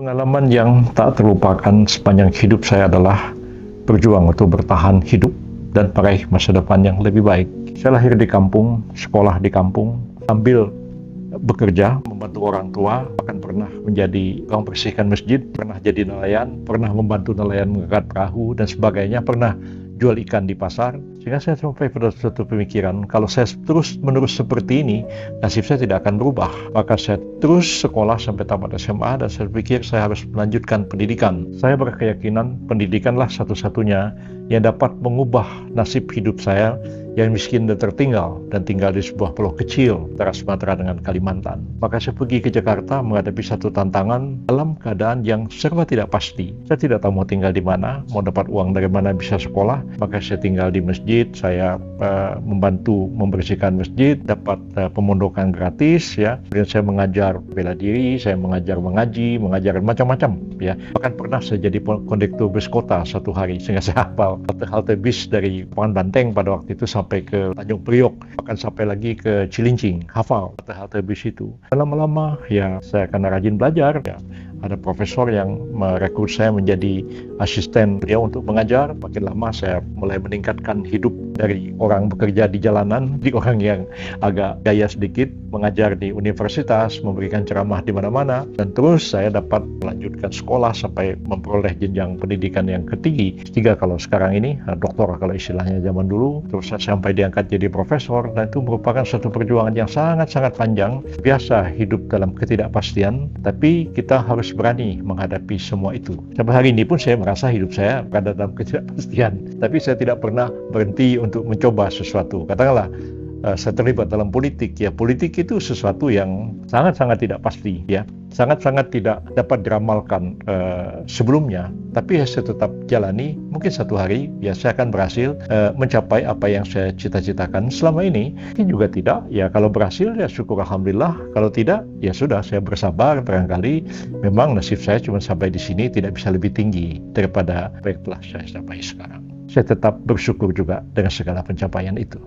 Pengalaman yang tak terlupakan sepanjang hidup saya adalah berjuang untuk bertahan hidup dan meraih masa depan yang lebih baik. Saya lahir di kampung, sekolah di kampung, sambil bekerja, membantu orang tua, bahkan pernah menjadi tukang bersihkan masjid, pernah jadi nelayan, pernah membantu nelayan mengangkat perahu dan sebagainya, pernah jual ikan di pasar. Sehingga saya sampai pada suatu pemikiran, kalau saya terus menerus seperti ini, nasib saya tidak akan berubah. Maka saya terus sekolah sampai tamat SMA dan saya pikir saya harus melanjutkan pendidikan. Saya berkeyakinan pendidikanlah satu-satunya yang dapat mengubah nasib hidup saya yang miskin dan tertinggal dan tinggal di sebuah pulau kecil antara Sumatera dengan Kalimantan. Maka saya pergi ke Jakarta menghadapi satu tantangan dalam keadaan yang serba tidak pasti. Saya tidak tahu mau tinggal di mana, mau dapat uang dari mana bisa sekolah. Maka saya tinggal di masjid, saya membantu membersihkan masjid, dapat pemondokan gratis, ya. Dan saya mengajar bela diri, saya mengajar mengaji, mengajar macam-macam, ya. Bahkan pernah saya jadi kondektur bus kota satu hari, sehingga saya hafal halte bis dari Lapangan Banteng pada waktu itu sampai ke Tanjung Priok, bahkan sampai lagi ke Cilincing, hafal halte bis itu. Lama-lama ya saya akan rajin belajar, ya. Ada profesor yang merekrut saya menjadi asisten beliau untuk mengajar. Makin lama saya mulai meningkatkan hidup dari orang bekerja di jalanan, di orang yang agak gaya sedikit, mengajar di universitas, memberikan ceramah di mana-mana, dan terus saya dapat melanjutkan sekolah sampai memperoleh jenjang pendidikan yang ketinggi. Ketiga kalau sekarang ini, doktor kalau istilahnya zaman dulu, terus saya sampai diangkat jadi profesor, dan itu merupakan suatu perjuangan yang sangat-sangat panjang. Biasa hidup dalam ketidakpastian, tapi kita harus berani menghadapi semua itu. Sampai hari ini pun saya merasa hidup saya berada dalam ketidakpastian, tapi saya tidak pernah berhenti untuk mencoba sesuatu. Katakanlah saya terlibat dalam politik, ya politik itu sesuatu yang sangat-sangat tidak pasti, ya sangat-sangat tidak dapat diramalkan sebelumnya, tapi ya saya tetap jalani. Mungkin satu hari ya saya akan berhasil mencapai apa yang saya cita-citakan selama ini. Mungkin juga tidak, ya kalau berhasil ya syukur alhamdulillah, kalau tidak ya sudah, saya bersabar. Barangkali memang nasib saya cuma sampai di sini, tidak bisa lebih tinggi daripada apa yang telah saya capai sekarang. Saya tetap bersyukur juga dengan segala pencapaian itu.